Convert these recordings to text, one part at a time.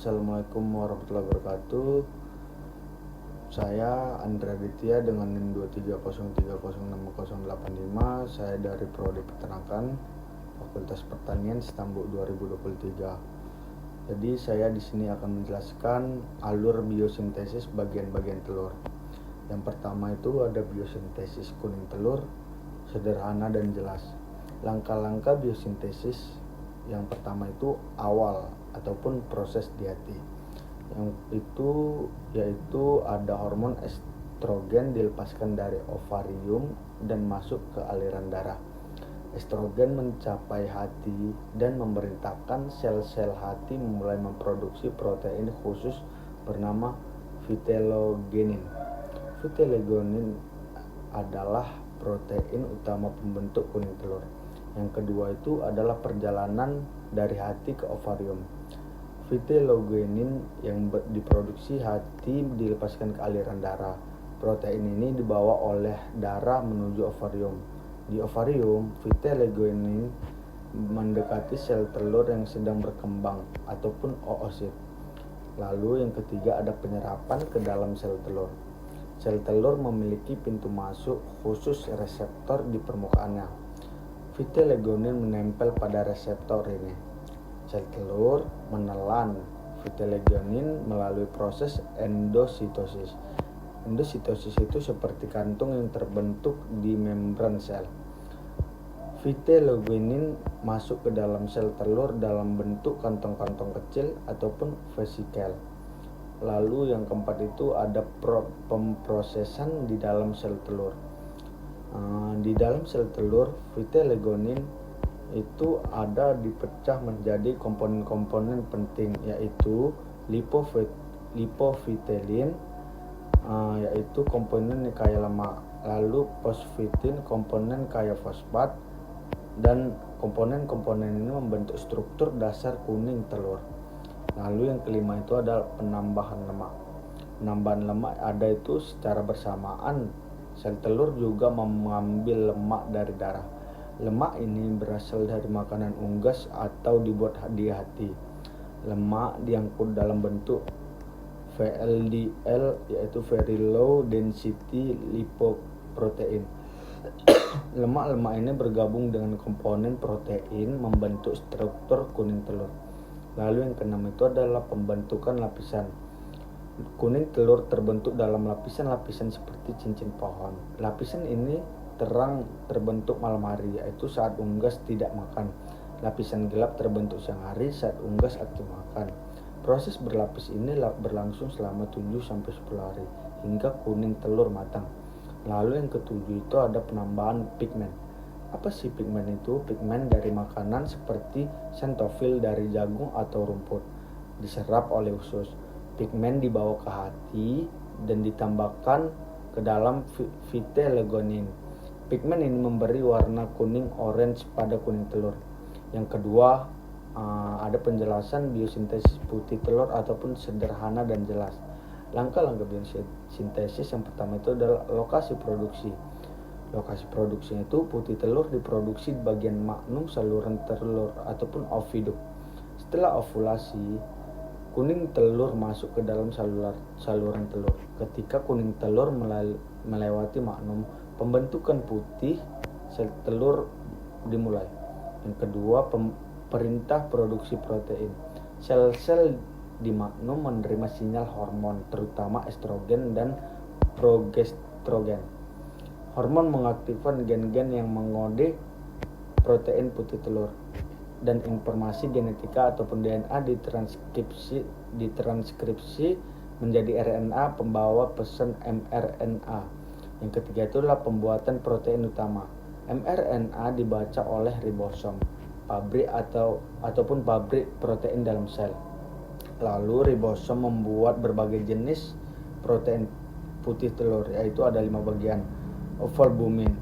Assalamualaikum warahmatullahi wabarakatuh. Saya Andra Ditya dengan NIM 230306085. Saya dari Prodi Peternakan, Fakultas Pertanian Stambuk 2023. Jadi saya di sini akan menjelaskan alur biosintesis bagian-bagian telur. Yang pertama itu ada biosintesis kuning telur, sederhana dan jelas. Langkah-langkah biosintesis yang pertama itu awal ataupun proses diati. Yang itu yaitu ada hormon estrogen dilepaskan dari ovarium dan masuk ke aliran darah. Estrogen mencapai hati dan memerintahkan sel-sel hati mulai memproduksi protein khusus bernama vitellogenin. Vitellogenin adalah protein utama pembentuk kuning telur. Yang kedua itu adalah perjalanan dari hati ke ovarium. Vitellogenin yang diproduksi hati dilepaskan ke aliran darah. Protein ini dibawa oleh darah menuju ovarium. Di ovarium, vitellogenin mendekati sel telur yang sedang berkembang ataupun oosit. Lalu yang ketiga ada penyerapan ke dalam sel telur. Sel telur memiliki pintu masuk khusus reseptor di permukaannya. Vitellogenin menempel pada reseptor ini. Sel telur menelan vitellogenin melalui proses endositosis. Endositosis itu seperti kantung yang terbentuk di membran sel. Vitellogenin masuk ke dalam sel telur dalam bentuk kantong-kantong kecil ataupun vesikel. Lalu yang keempat itu ada pemprosesan di dalam sel telur. Di dalam sel telur, vitellogenin itu ada dipecah menjadi komponen-komponen penting, yaitu lipofitellin, yaitu komponen kaya lemak, lalu fosfatin, komponen kaya fosfat, dan komponen-komponen ini membentuk struktur dasar kuning telur. Lalu yang kelima itu adalah penambahan lemak. Penambahan lemak ada itu secara bersamaan. Sel telur juga mengambil lemak dari darah. Lemak ini berasal dari makanan unggas atau dibuat di hati. Lemak diangkut dalam bentuk VLDL, yaitu very low density lipoprotein. Lemak-lemak ini bergabung dengan komponen protein membentuk struktur kuning telur. Lalu yang keenam itu adalah pembentukan lapisan. Kuning telur terbentuk dalam lapisan-lapisan seperti cincin pohon. Lapisan ini terbentuk malam hari, yaitu saat unggas tidak makan. Lapisan gelap terbentuk siang hari saat unggas aktif makan. Proses berlapis ini berlangsung selama 7-10 hari hingga kuning telur matang. Lalu yang ketujuh itu ada penambahan pigmen. Apa sih pigmen itu? Pigmen dari makanan seperti xanthofil dari jagung atau rumput diserap oleh usus. Pigmen dibawa ke hati dan ditambahkan ke dalam vitellogenin. Pigmen ini memberi warna kuning orange pada kuning telur. Yang kedua, ada penjelasan biosintesis putih telur ataupun sederhana dan jelas. Langkah-langkah biosintesis yang pertama itu adalah lokasi produksi. Lokasi produksinya itu putih telur diproduksi di bagian magnum saluran telur ataupun oviduk. Setelah ovulasi, kuning telur masuk ke dalam saluran telur. Ketika kuning telur melewati magnum, pembentukan putih sel telur dimulai. Yang kedua, perintah produksi protein. Sel-sel di magnum menerima sinyal hormon, terutama estrogen dan progestrogen. Hormon mengaktifkan gen-gen yang mengode protein putih telur, dan informasi genetika ataupun DNA ditranskripsi menjadi RNA pembawa pesan mRNA. Yang ketiga itu adalah pembuatan protein utama. mRNA dibaca oleh ribosom, pabrik ataupun pabrik protein dalam sel. Lalu ribosom membuat berbagai jenis protein putih telur, yaitu ada 5 bagian. Ovalbumin,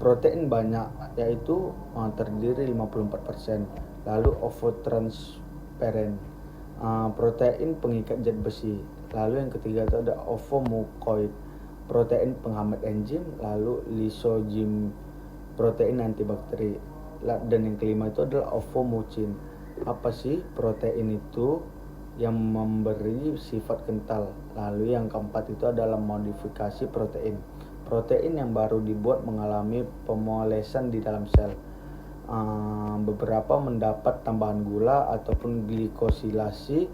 protein banyak, yaitu terdiri 54%. Lalu ovotransferin, protein pengikat zat besi. Lalu yang ketiga itu ada ovomucoid, protein penghambat enzim. Lalu lysozyme, protein antibakteri. Dan yang kelima itu adalah ovomucin. Apa sih protein itu? yang memberi sifat kental. Lalu yang keempat itu adalah modifikasi protein. Protein yang baru dibuat mengalami pemolesan di dalam sel. Beberapa mendapat tambahan gula ataupun glikosilasi,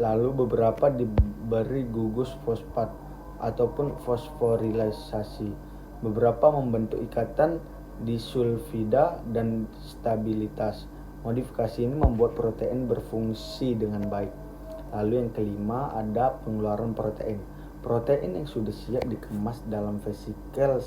lalu beberapa diberi gugus fosfat ataupun fosforilisasi. Beberapa membentuk ikatan disulfida dan stabilitas. Modifikasi ini membuat protein berfungsi dengan baik. Lalu yang kelima ada pengeluaran protein. Protein yang sudah siap dikemas dalam vesikel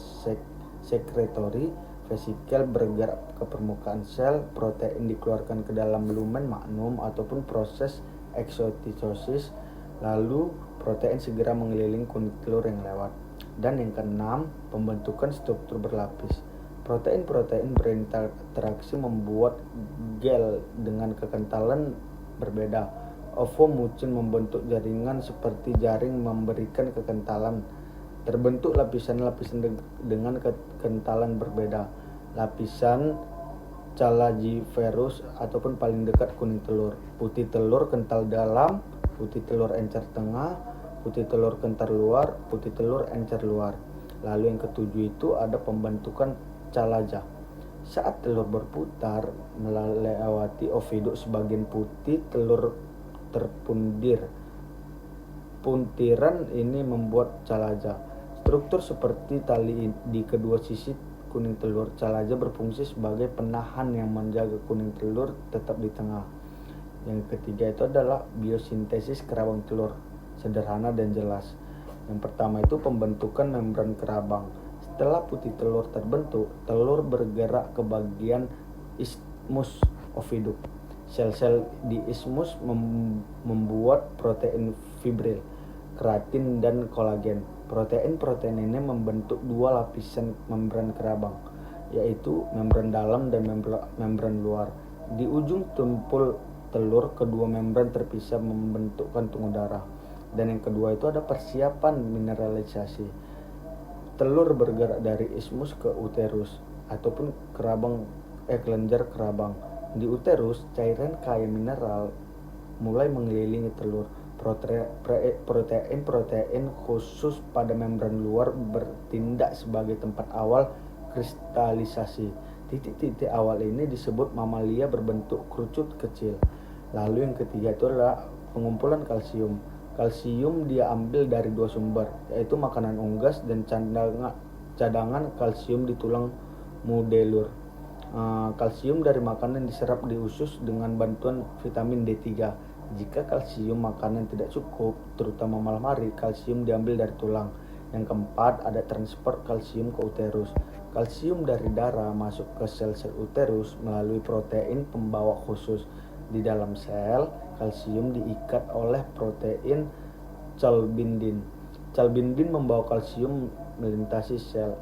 sekretory. Vesikel bergerak ke permukaan sel. Protein dikeluarkan ke dalam lumen magnum ataupun proses eksotitosis. Lalu protein segera mengelilingi kulit telur yang lewat. Dan yang keenam, pembentukan struktur berlapis. Protein-protein berinteraksi membuat gel dengan kekentalan berbeda. Ovomucin membentuk jaringan seperti jaring memberikan kekentalan. Terbentuk lapisan-lapisan dengan kekentalan berbeda. Lapisan calagiferous ataupun paling dekat kuning telur. Putih telur kental dalam, putih telur encer tengah, putih telur kental luar, putih telur encer luar. Lalu yang ketujuh itu ada pembentukan calaja. Saat telur berputar melewati oviduk sebagian putih telur terpundir. Puntiran ini membuat calaja. Struktur seperti tali di kedua sisi kuning telur. Calaja berfungsi sebagai penahan yang menjaga kuning telur tetap di tengah. Yang ketiga itu adalah biosintesis kerabang telur. Sederhana dan jelas. Yang pertama itu pembentukan membran kerabang. Setelah putih telur terbentuk, telur bergerak ke bagian isthmus oviduk. Sel-sel di isthmus membuat protein fibril, keratin, dan kolagen. Protein-protein ini membentuk dua lapisan membran kerabang, yaitu membran dalam dan membran luar. Di ujung tumpul telur, kedua membran terpisah membentukkan tungau darah. Dan yang kedua itu ada persiapan mineralisasi. Telur bergerak dari isthmus ke uterus ataupun kelenjar kerabang. Di uterus, cairan kaya mineral mulai mengelilingi telur. Protein-protein khusus pada membran luar bertindak sebagai tempat awal kristalisasi. Titik-titik awal ini disebut mamalia berbentuk kerucut kecil. Lalu yang ketiga itu adalah pengumpulan kalsium. Kalsium dia ambil dari dua sumber, yaitu makanan unggas dan cadangan kalsium di tulang mudelur. Kalsium dari makanan diserap di usus dengan bantuan vitamin D3. Jika kalsium makanan tidak cukup, terutama malam hari, kalsium diambil dari tulang. Yang keempat, ada transfer kalsium ke uterus. Kalsium dari darah masuk ke sel-sel uterus melalui protein pembawa khusus. Di dalam sel, kalsium diikat oleh protein calbindin. Calbindin membawa kalsium melintasi sel.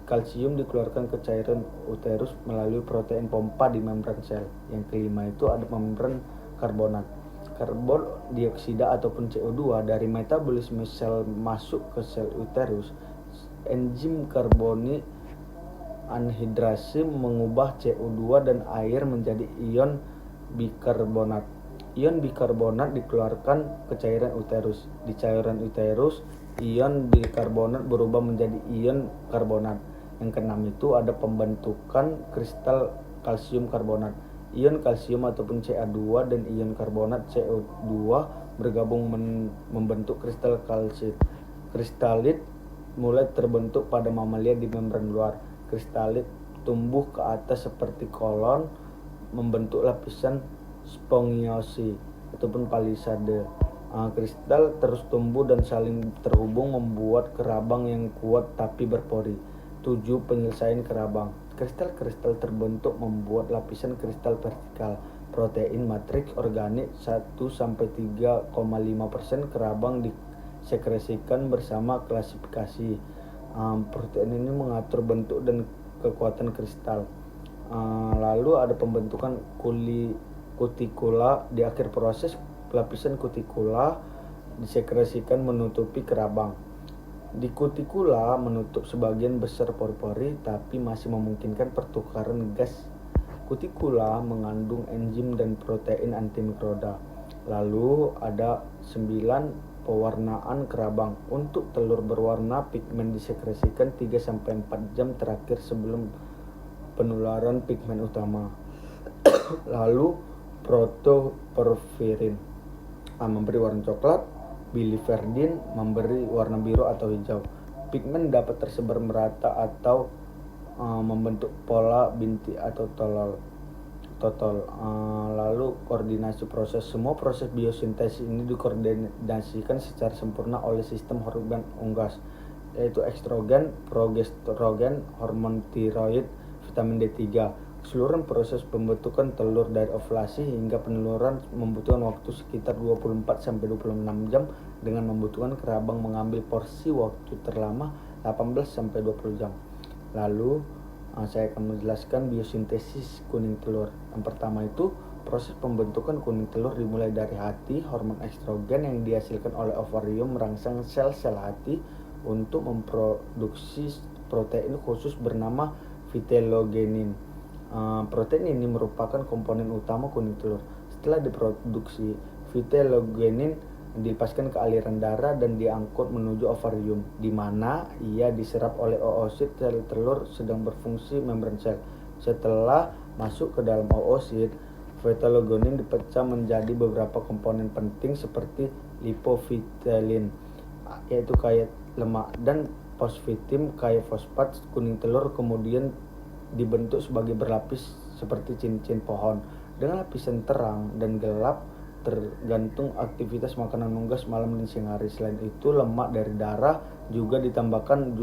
Kalsium dikeluarkan ke cairan uterus melalui protein pompa di membran sel. Yang kelima itu ada membran karbonat. Karbon dioksida ataupun CO2 dari metabolisme sel masuk ke sel uterus. Enzim karboni anhidrasi mengubah CO2 dan air menjadi ion bikarbonat. Ion bikarbonat dikeluarkan ke cairan uterus. Di cairan uterus, ion bikarbonat berubah menjadi ion karbonat. Yang keenam itu ada pembentukan kristal kalsium karbonat. Ion kalsium ataupun Ca2 dan ion karbonat CO2 bergabung membentuk kristal kalsit. Kristalit mulai terbentuk pada mamalia di membran luar. Kristalit tumbuh ke atas seperti kolon, membentuk lapisan spongiosi ataupun palisade. Kristal terus tumbuh dan saling terhubung membuat kerabang yang kuat tapi berpori. 7. Penyelesaian kerabang. Kristal-kristal terbentuk membuat lapisan kristal vertikal. Protein matriks organik 1-3,5% kerabang disekresikan bersama klasifikasi. Protein ini mengatur bentuk dan kekuatan kristal. Lalu ada pembentukan kutikula. Di akhir proses, lapisan kutikula disekresikan menutupi kerabang. Di kutikula menutup sebagian besar pori-pori tapi masih memungkinkan pertukaran gas. Kutikula mengandung enzim dan protein antimikroba. Lalu ada 9 pewarnaan kerabang. Untuk telur berwarna, pigmen disekresikan 3-4 jam terakhir sebelum penularan pigmen utama. Lalu protoporfirin memberi warna coklat, biliverdin memberi warna biru atau hijau. Pigmen dapat tersebar merata atau membentuk pola bintik atau totol. Lalu koordinasi proses. Semua proses biosintesis ini dikoordinasikan secara sempurna oleh sistem organ unggas, yaitu estrogen, progesterogen, hormon tiroid, vitamin D3. Keseluruhan proses pembentukan telur dari ovulasi hingga peneluran membutuhkan waktu sekitar 24-26 jam, dengan membutuhkan kerabang mengambil porsi waktu terlama 18-20 jam. Lalu saya akan menjelaskan biosintesis kuning telur. Yang pertama itu, proses pembentukan kuning telur dimulai dari hati. Hormon estrogen yang dihasilkan oleh ovarium merangsang sel-sel hati untuk memproduksi protein khusus bernama vitellogenin. Protein ini merupakan komponen utama kuning telur. Setelah diproduksi, vitellogenin dilepaskan ke aliran darah dan diangkut menuju ovarium, di mana ia diserap oleh oosit sel telur sedang berfungsi membran sel. Setelah masuk ke dalam oosit, vitellogenin dipecah menjadi beberapa komponen penting seperti lipofitellin, yaitu kaya lemak, dan fosfatim kaya fosfat. Kuning telur kemudian dibentuk sebagai berlapis seperti cincin pohon dengan lapisan terang dan gelap tergantung aktivitas makanan unggas malam dan siang hari. Selain itu, lemak dari darah juga ditambahkan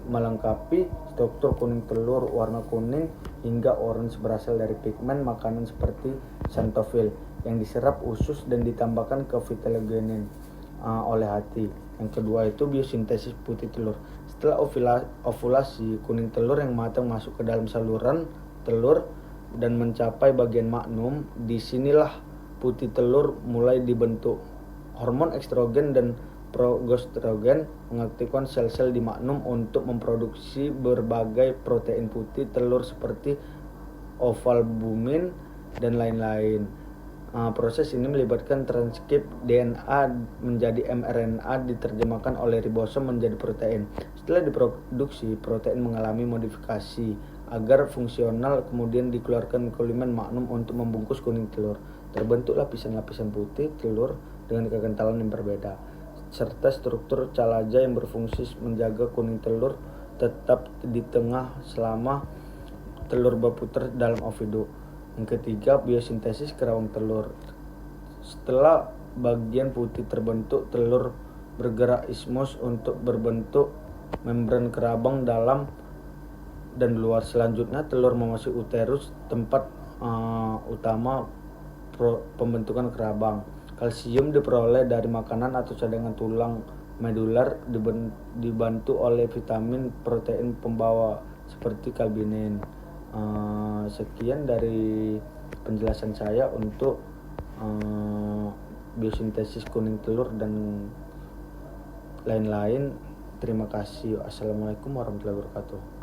melengkapi struktur kuning telur. Warna kuning hingga orange berasal dari pigmen makanan seperti xanthofil yang diserap usus dan ditambahkan ke vitellogenin oleh hati. Yang kedua itu biosintesis putih telur. Setelah ovulasi, kuning telur yang matang masuk ke dalam saluran telur dan mencapai bagian magnum. Disinilah putih telur mulai dibentuk. Hormon estrogen dan progesterogen mengaktifkan sel-sel di magnum untuk memproduksi berbagai protein putih telur seperti ovalbumin dan lain-lain. Proses ini melibatkan transkrip DNA menjadi mRNA diterjemahkan oleh ribosom menjadi protein. Setelah diproduksi, protein mengalami modifikasi agar fungsional, kemudian dikeluarkan ke lumen magnum untuk membungkus kuning telur. Terbentuk lapisan-lapisan putih telur dengan kekentalan yang berbeda, serta struktur calaja yang berfungsi menjaga kuning telur tetap di tengah selama telur berputar dalam ovidu. Yang ketiga, biosintesis kerabang telur. Setelah bagian putih terbentuk, telur bergerak ismos untuk berbentuk membran kerabang dalam dan luar. Selanjutnya, telur memasuki uterus, tempat utama pembentukan kerabang. Kalsium diperoleh dari makanan atau cadangan tulang medular, dibantu oleh vitamin protein pembawa seperti kalbinin. Sekian dari penjelasan saya untuk biosintesis kuning telur dan lain-lain. Terima kasih. Assalamualaikum warahmatullahi wabarakatuh.